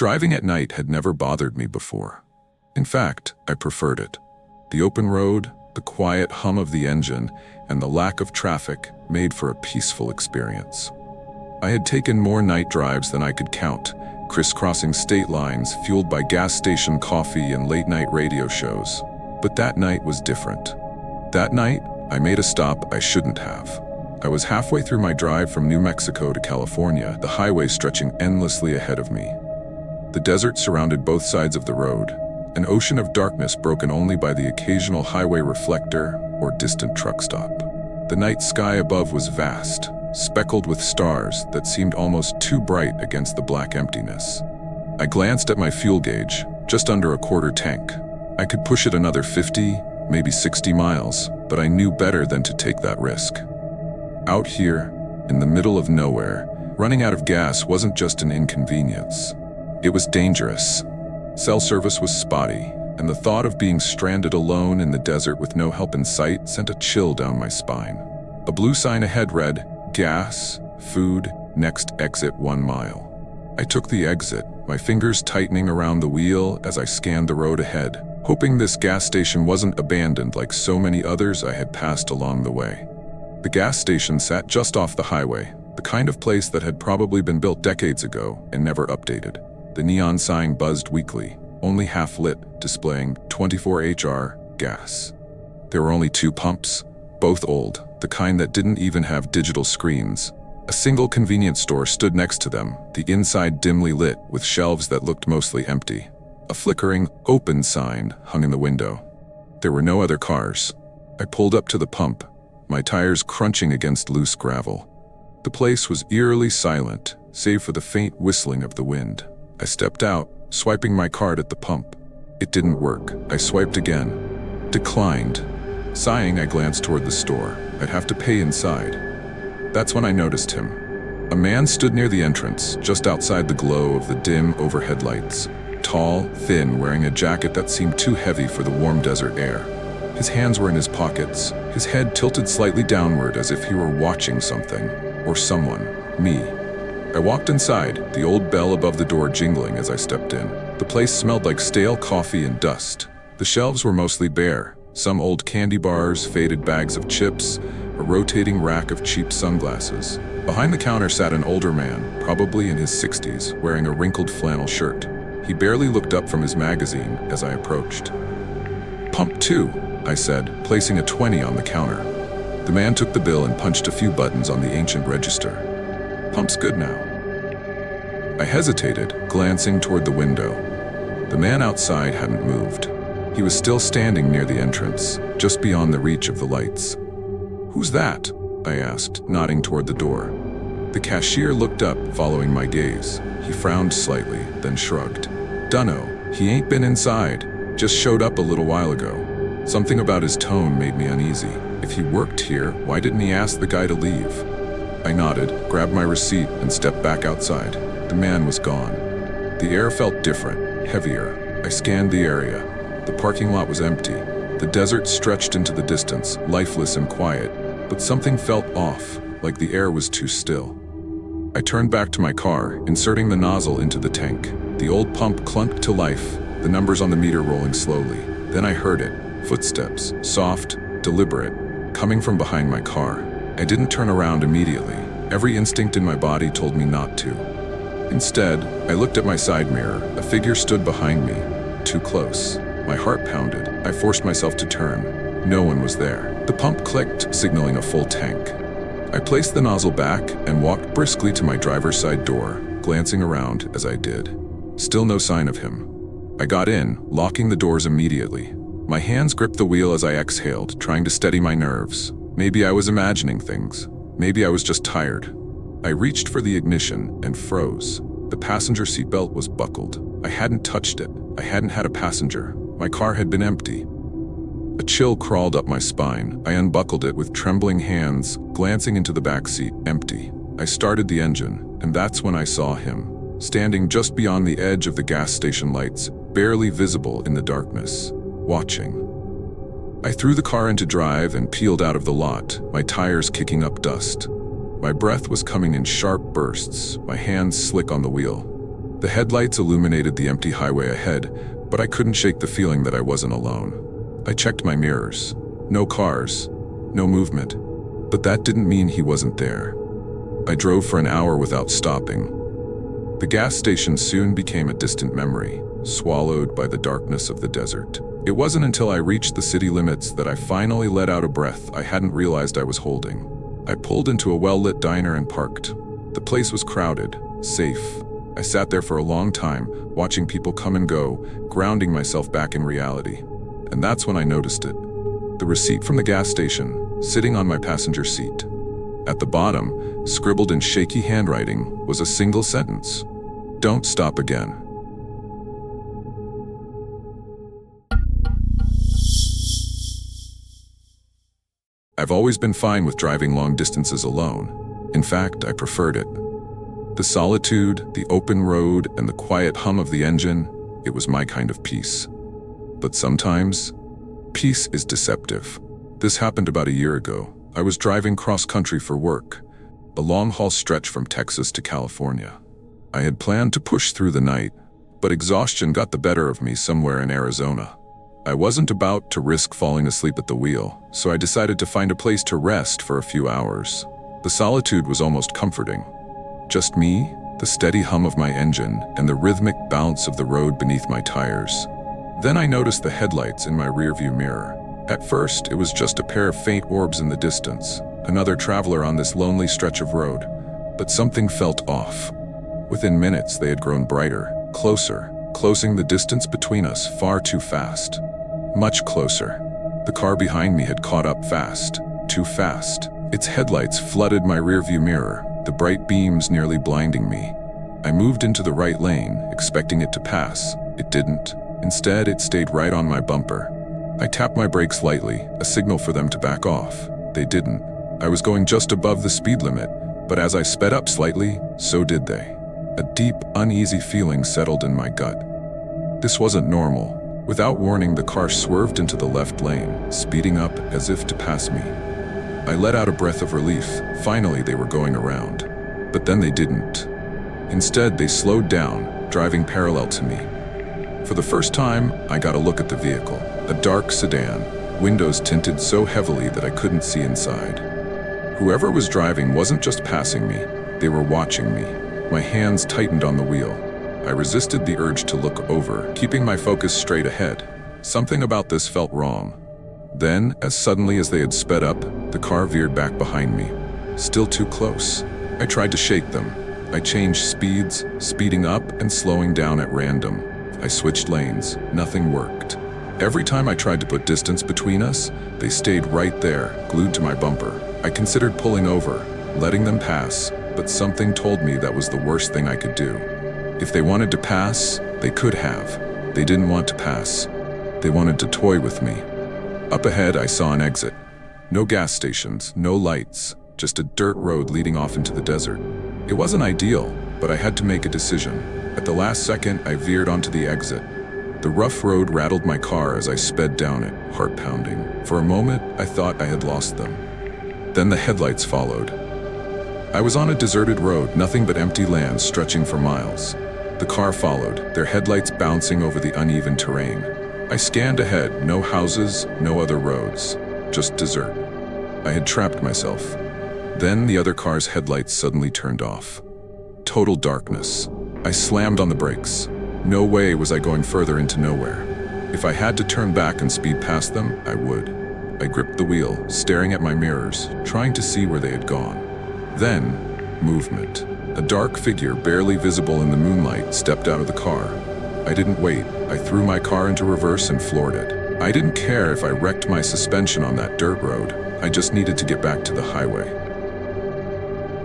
Driving at night had never bothered me before. In fact, I preferred it. The open road, the quiet hum of the engine, and the lack of traffic made for a peaceful experience. I had taken more night drives than I could count, crisscrossing state lines fueled by gas station coffee and late-night radio shows. But that night was different. That night, I made a stop I shouldn't have. I was halfway through my drive from New Mexico to California, the highway stretching endlessly ahead of me. The desert surrounded both sides of the road, an ocean of darkness broken only by the occasional highway reflector or distant truck stop. The night sky above was vast, speckled with stars that seemed almost too bright against the black emptiness. I glanced at my fuel gauge, just under a quarter tank. I could push it another 50, maybe 60 miles, but I knew better than to take that risk. Out here, in the middle of nowhere, running out of gas wasn't just an inconvenience. It was dangerous. Cell service was spotty, and the thought of being stranded alone in the desert with no help in sight sent a chill down my spine. A blue sign ahead read, "Gas, food, next exit 1 mile." I took the exit, my fingers tightening around the wheel as I scanned the road ahead, hoping this gas station wasn't abandoned like so many others I had passed along the way. The gas station sat just off the highway, the kind of place that had probably been built decades ago and never updated. The neon sign buzzed weakly, only half lit, displaying 24HR gas. There were only 2 pumps, both old, the kind that didn't even have digital screens. A single convenience store stood next to them, the inside dimly lit with shelves that looked mostly empty. A flickering "open" sign hung in the window. There were no other cars. I pulled up to the pump, my tires crunching against loose gravel. The place was eerily silent, save for the faint whistling of the wind. I stepped out, swiping my card at the pump. It didn't work. I swiped again. Declined. Sighing, I glanced toward the store. I'd have to pay inside. That's when I noticed him. A man stood near the entrance, just outside the glow of the dim overhead lights. Tall, thin, wearing a jacket that seemed too heavy for the warm desert air. His hands were in his pockets, his head tilted slightly downward as if he were watching something, or someone, me. I walked inside, the old bell above the door jingling as I stepped in. The place smelled like stale coffee and dust. The shelves were mostly bare, some old candy bars, faded bags of chips, a rotating rack of cheap sunglasses. Behind the counter sat an older man, probably in his 60s, wearing a wrinkled flannel shirt. He barely looked up from his magazine as I approached. "Pump 2, I said, placing a 20 on the counter. The man took the bill and punched a few buttons on the ancient register. "Pump's good now." I hesitated, glancing toward the window. The man outside hadn't moved. He was still standing near the entrance, just beyond the reach of the lights. "Who's that?" I asked, nodding toward the door. The cashier looked up, following my gaze. He frowned slightly, then shrugged. "Dunno, he ain't been inside. Just showed up a little while ago." Something about his tone made me uneasy. If he worked here, why didn't he ask the guy to leave? I nodded, grabbed my receipt, and stepped back outside. The man was gone. The air felt different, heavier. I scanned the area. The parking lot was empty. The desert stretched into the distance, lifeless and quiet, but something felt off, like the air was too still. I turned back to my car, inserting the nozzle into the tank. The old pump clunked to life, the numbers on the meter rolling slowly. Then I heard it, footsteps, soft, deliberate, coming from behind my car. I didn't turn around immediately. Every instinct in my body told me not to. Instead, I looked at my side mirror. A figure stood behind me, too close. My heart pounded. I forced myself to turn. No one was there. The pump clicked, signaling a full tank. I placed the nozzle back and walked briskly to my driver's side door, glancing around as I did. Still no sign of him. I got in, locking the doors immediately. My hands gripped the wheel as I exhaled, trying to steady my nerves. Maybe I was imagining things. Maybe I was just tired. I reached for the ignition and froze. The passenger seatbelt was buckled. I hadn't touched it. I hadn't had a passenger. My car had been empty. A chill crawled up my spine. I unbuckled it with trembling hands, glancing into the back seat, empty. I started the engine, and that's when I saw him, standing just beyond the edge of the gas station lights, barely visible in the darkness, watching. I threw the car into drive and peeled out of the lot, my tires kicking up dust. My breath was coming in sharp bursts, my hands slick on the wheel. The headlights illuminated the empty highway ahead, but I couldn't shake the feeling that I wasn't alone. I checked my mirrors. No cars, no movement. But that didn't mean he wasn't there. I drove for an hour without stopping. The gas station soon became a distant memory, swallowed by the darkness of the desert. It wasn't until I reached the city limits that I finally let out a breath I hadn't realized I was holding. I pulled into a well-lit diner and parked. The place was crowded, safe. I sat there for a long time, watching people come and go, grounding myself back in reality. And that's when I noticed it. The receipt from the gas station, sitting on my passenger seat. At the bottom, scribbled in shaky handwriting, was a single sentence. "Don't stop again." I've always been fine with driving long distances alone. In fact, I preferred it. The solitude, the open road, and the quiet hum of the engine, it was my kind of peace. But sometimes, peace is deceptive. This happened about a year ago. I was driving cross-country for work, a long-haul stretch from Texas to California. I had planned to push through the night, but exhaustion got the better of me somewhere in Arizona. I wasn't about to risk falling asleep at the wheel, so I decided to find a place to rest for a few hours. The solitude was almost comforting. Just me, the steady hum of my engine, and the rhythmic bounce of the road beneath my tires. Then I noticed the headlights in my rearview mirror. At first, it was just a pair of faint orbs in the distance, another traveler on this lonely stretch of road. But something felt off. Within minutes, they had grown brighter, closer, closing the distance between us far too fast. Much closer. The car behind me had caught up fast, too fast. Its headlights flooded my rearview mirror, the bright beams nearly blinding me. I moved into the right lane, expecting it to pass. It didn't. Instead, it stayed right on my bumper. I tapped my brakes lightly, a signal for them to back off. They didn't. I was going just above the speed limit, but as I sped up slightly, so did they. A deep, uneasy feeling settled in my gut. This wasn't normal. Without warning, the car swerved into the left lane, speeding up as if to pass me. I let out a breath of relief. Finally, they were going around. But then they didn't. Instead, they slowed down, driving parallel to me. For the first time, I got a look at the vehicle. A dark sedan, windows tinted so heavily that I couldn't see inside. Whoever was driving wasn't just passing me, they were watching me. My hands tightened on the wheel. I resisted the urge to look over, keeping my focus straight ahead. Something about this felt wrong. Then, as suddenly as they had sped up, the car veered back behind me. Still too close. I tried to shake them. I changed speeds, speeding up and slowing down at random. I switched lanes. Nothing worked. Every time I tried to put distance between us, they stayed right there, glued to my bumper. I considered pulling over, letting them pass, but something told me that was the worst thing I could do. If they wanted to pass, they could have. They didn't want to pass. They wanted to toy with me. Up ahead, I saw an exit. No gas stations, no lights, just a dirt road leading off into the desert. It wasn't ideal, but I had to make a decision. At the last second, I veered onto the exit. The rough road rattled my car as I sped down it, heart pounding. For a moment, I thought I had lost them. Then the headlights followed. I was on a deserted road, nothing but empty land stretching for miles. The car followed, their headlights bouncing over the uneven terrain. I scanned ahead, no houses, no other roads, just desert. I had trapped myself. Then the other car's headlights suddenly turned off. Total darkness. I slammed on the brakes. No way was I going further into nowhere. If I had to turn back and speed past them, I would. I gripped the wheel, staring at my mirrors, trying to see where they had gone. Then, movement. A dark figure, barely visible in the moonlight, stepped out of the car. I didn't wait. I threw my car into reverse and floored it. I didn't care if I wrecked my suspension on that dirt road. I just needed to get back to the highway.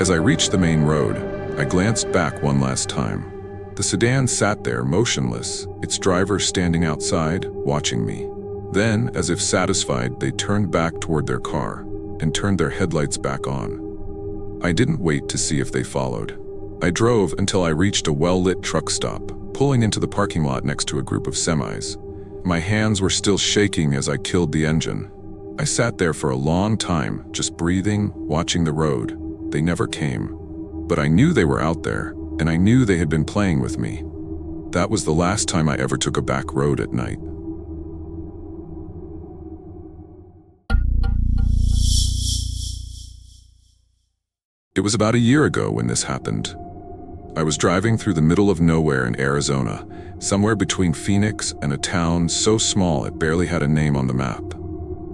As I reached the main road, I glanced back one last time. The sedan sat there, motionless, its driver standing outside, watching me. Then, as if satisfied, they turned back toward their car and turned their headlights back on. I didn't wait to see if they followed. I drove until I reached a well-lit truck stop, pulling into the parking lot next to a group of semis. My hands were still shaking as I killed the engine. I sat there for a long time, just breathing, watching the road. They never came. But I knew they were out there. and I knew they had been playing with me. That was the last time I ever took a back road at night. It was about a year ago when this happened. I was driving through the middle of nowhere in Arizona, somewhere between Phoenix and a town so small it barely had a name on the map.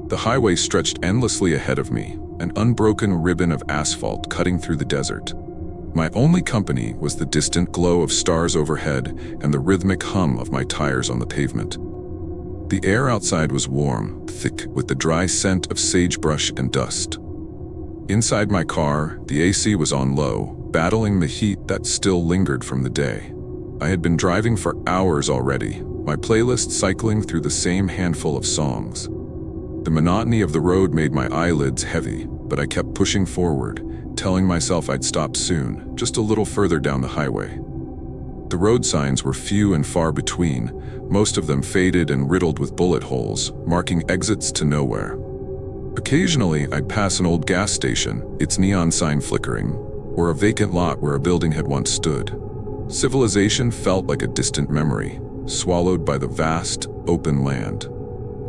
The highway stretched endlessly ahead of me, an unbroken ribbon of asphalt cutting through the desert. My only company was the distant glow of stars overhead and the rhythmic hum of my tires on the pavement. The air outside was warm, thick with the dry scent of sagebrush and dust. Inside my car, the AC was on low, battling the heat that still lingered from the day. I had been driving for hours already, my playlist cycling through the same handful of songs. The monotony of the road made my eyelids heavy, but I kept pushing forward, telling myself I'd stop soon, just a little further down the highway. The road signs were few and far between, most of them faded and riddled with bullet holes, marking exits to nowhere. Occasionally, I'd pass an old gas station, its neon sign flickering, or a vacant lot where a building had once stood. Civilization felt like a distant memory, swallowed by the vast, open land.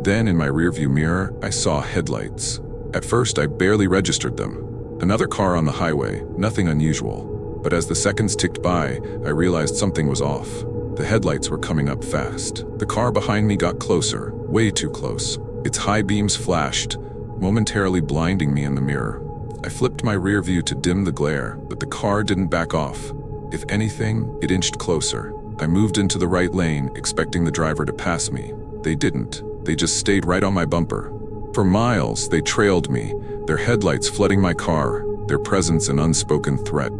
Then, in my rearview mirror, I saw headlights. At first, I barely registered them. Another car on the highway, nothing unusual. But as the seconds ticked by, I realized something was off. The headlights were coming up fast. The car behind me got closer, way too close. Its high beams flashed, momentarily blinding me in the mirror. I flipped my rear view to dim the glare, but the car didn't back off. If anything, it inched closer. I moved into the right lane, expecting the driver to pass me. They didn't. They just stayed right on my bumper. For miles, they trailed me, their headlights flooding my car, their presence an unspoken threat.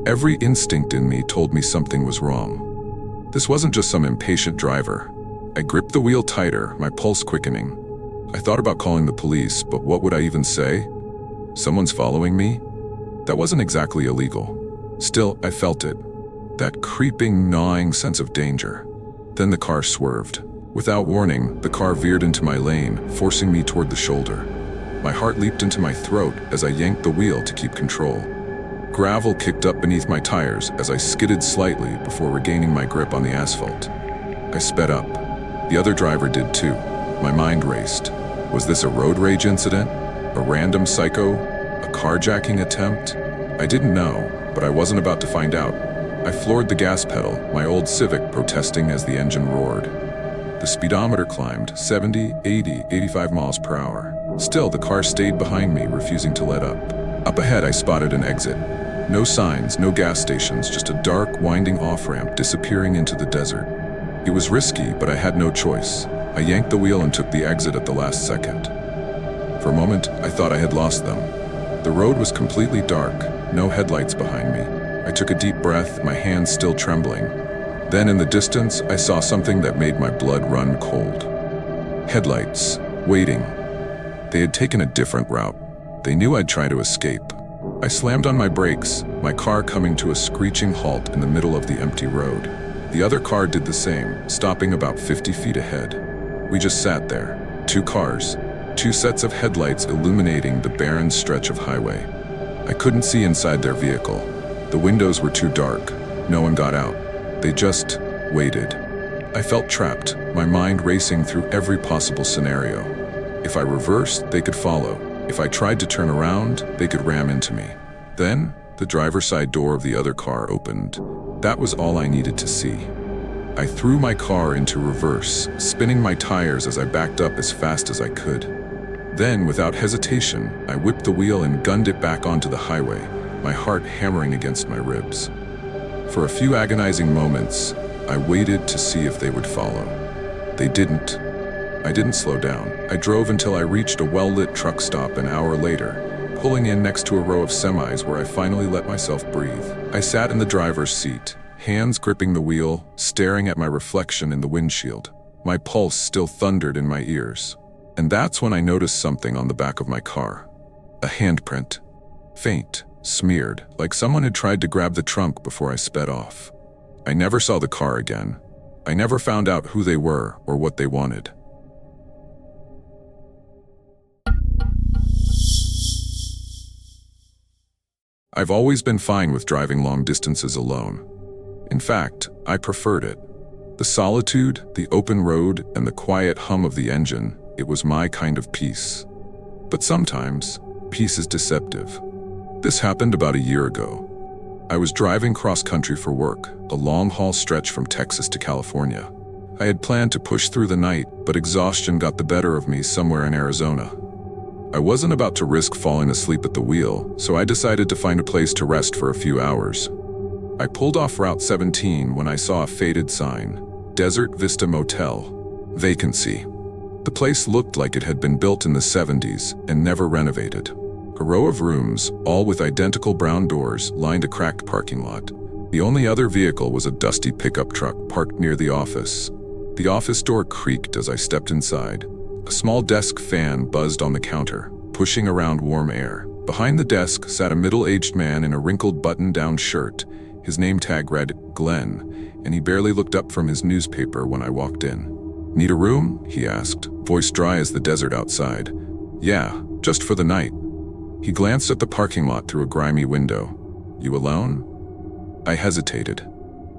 Every instinct in me told me something was wrong. This wasn't just some impatient driver. I gripped the wheel tighter, my pulse quickening. I thought about calling the police, but what would I even say? Someone's following me? That wasn't exactly illegal. Still, I felt it. That creeping, gnawing sense of danger. Then the car swerved. Without warning, the car veered into my lane, forcing me toward the shoulder. My heart leaped into my throat as I yanked the wheel to keep control. Gravel kicked up beneath my tires as I skidded slightly before regaining my grip on the asphalt. I sped up. The other driver did too. My mind raced. Was this a road rage incident? A random psycho? A carjacking attempt? I didn't know, but I wasn't about to find out. I floored the gas pedal, my old Civic protesting as the engine roared. The speedometer climbed 70, 80, 85 miles per hour. Still, the car stayed behind me, refusing to let up. Up ahead, I spotted an exit. No signs, no gas stations, just a dark, winding off-ramp disappearing into the desert. It was risky, but I had no choice. I yanked the wheel and took the exit at the last second. For a moment, I thought I had lost them. The road was completely dark, no headlights behind me. I took a deep breath, my hands still trembling. Then in the distance, I saw something that made my blood run cold. Headlights, waiting. They had taken a different route. They knew I'd try to escape. I slammed on my brakes, my car coming to a screeching halt in the middle of the empty road. The other car did the same, stopping about 50 feet ahead. We just sat there, two cars, two sets of headlights illuminating the barren stretch of highway. I couldn't see inside their vehicle. The windows were too dark. No one got out. They just waited. I felt trapped, my mind racing through every possible scenario. If I reversed, they could follow. If I tried to turn around, they could ram into me. Then, the driver's side door of the other car opened. That was all I needed to see. I threw my car into reverse, spinning my tires as I backed up as fast as I could. Then, without hesitation, I whipped the wheel and gunned it back onto the highway, my heart hammering against my ribs. For a few agonizing moments, I waited to see if they would follow. They didn't. I didn't slow down. I drove until I reached a well-lit truck stop an hour later, pulling in next to a row of semis where I finally let myself breathe. I sat in the driver's seat, hands gripping the wheel, staring at my reflection in the windshield. My pulse still thundered in my ears. And that's when I noticed something on the back of my car. A handprint. Faint, smeared, like someone had tried to grab the trunk before I sped off. I never saw the car again. I never found out who they were or what they wanted. I've always been fine with driving long distances alone. In fact, I preferred it. The solitude, the open road, and the quiet hum of the engine, it was my kind of peace. But sometimes, peace is deceptive. This happened about a year ago. I was driving cross-country for work, a long-haul stretch from Texas to California. I had planned to push through the night, but exhaustion got the better of me somewhere in Arizona. I wasn't about to risk falling asleep at the wheel, so I decided to find a place to rest for a few hours. I pulled off Route 17 when I saw a faded sign, Desert Vista Motel, vacancy. The place looked like it had been built in the 70s and never renovated. A row of rooms, all with identical brown doors, lined a cracked parking lot. The only other vehicle was a dusty pickup truck parked near the office. The office door creaked as I stepped inside. A small desk fan buzzed on the counter, pushing around warm air. Behind the desk sat a middle-aged man in a wrinkled button-down shirt. His name tag read Glenn, and he barely looked up from his newspaper when I walked in. "Need a room?" he asked, voice dry as the desert outside. "Yeah, just for the night." He glanced at the parking lot through a grimy window. "You alone?" I hesitated.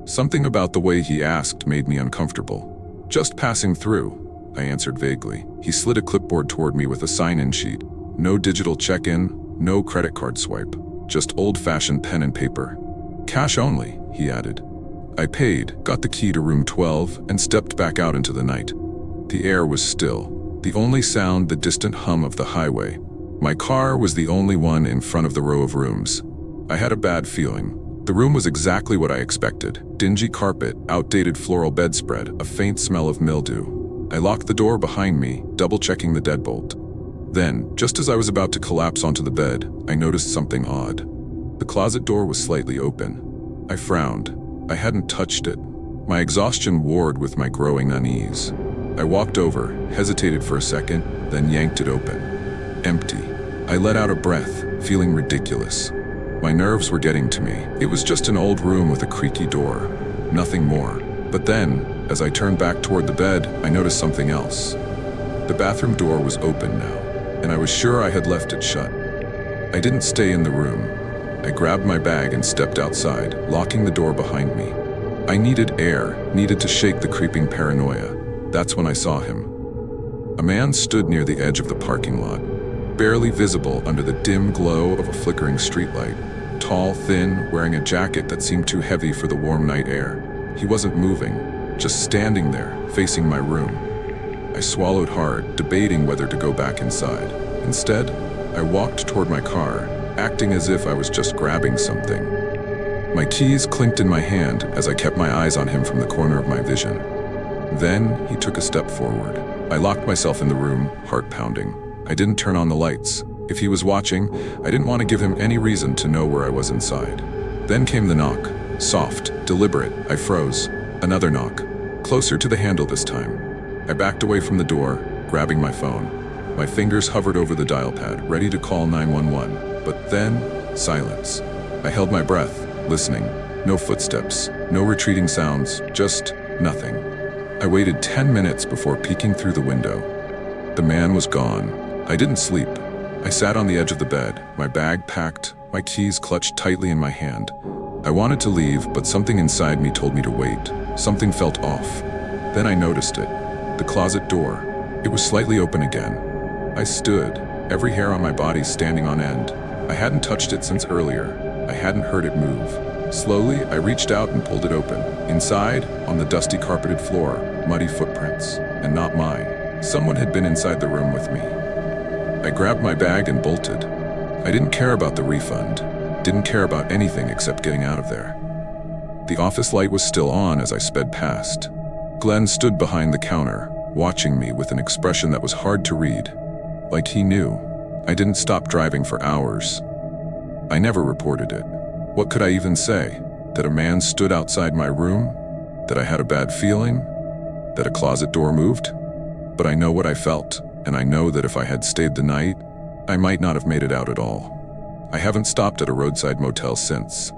Something about the way he asked made me uncomfortable. "Just passing through," I answered vaguely. He slid a clipboard toward me with a sign-in sheet. No digital check-in, no credit card swipe, just old-fashioned pen and paper. "Cash only," he added. I paid, got the key to room 12, and stepped back out into the night. The air was still, the only sound the distant hum of the highway. My car was the only one in front of the row of rooms. I had a bad feeling. The room was exactly what I expected. Dingy carpet, outdated floral bedspread, a faint smell of mildew. I locked the door behind me, double-checking the deadbolt. Then, just as I was about to collapse onto the bed, I noticed something odd. The closet door was slightly open. I frowned. I hadn't touched it. My exhaustion warred with my growing unease. I walked over, hesitated for a second, then yanked it open. Empty. I let out a breath, feeling ridiculous. My nerves were getting to me. It was just an old room with a creaky door. Nothing more. But then, as I turned back toward the bed, I noticed something else. The bathroom door was open now, and I was sure I had left it shut. I didn't stay in the room. I grabbed my bag and stepped outside, locking the door behind me. I needed air, needed to shake the creeping paranoia. That's when I saw him. A man stood near the edge of the parking lot, barely visible under the dim glow of a flickering streetlight. Tall, thin, wearing a jacket that seemed too heavy for the warm night air. He wasn't moving, just standing there, facing my room. I swallowed hard, debating whether to go back inside. Instead, I walked toward my car, acting as if I was just grabbing something. My keys clinked in my hand as I kept my eyes on him from the corner of my vision. Then, he took a step forward. I locked myself in the room, heart pounding. I didn't turn on the lights. If he was watching, I didn't want to give him any reason to know where I was inside. Then came the knock. Soft, deliberate. I froze. Another knock. Closer to the handle this time. I backed away from the door, grabbing my phone. My fingers hovered over the dial pad, ready to call 911. But then, silence. I held my breath, listening. No footsteps, no retreating sounds, just nothing. I waited 10 minutes before peeking through the window. The man was gone. I didn't sleep. I sat on the edge of the bed, my bag packed, my keys clutched tightly in my hand. I wanted to leave, but something inside me told me to wait. Something felt off. Then I noticed it. The closet door. It was slightly open again. I stood, every hair on my body standing on end. I hadn't touched it since earlier. I hadn't heard it move. Slowly, I reached out and pulled it open. Inside, on the dusty carpeted floor, muddy footprints, and not mine. Someone had been inside the room with me. I grabbed my bag and bolted. I didn't care about the refund. Didn't care about anything except getting out of there. The office light was still on as I sped past. Glenn stood behind the counter, watching me with an expression that was hard to read. Like he knew. I didn't stop driving for hours. I never reported it. What could I even say? That a man stood outside my room? That I had a bad feeling? That a closet door moved? But I know what I felt, and I know that if I had stayed the night, I might not have made it out at all. I haven't stopped at a roadside motel since,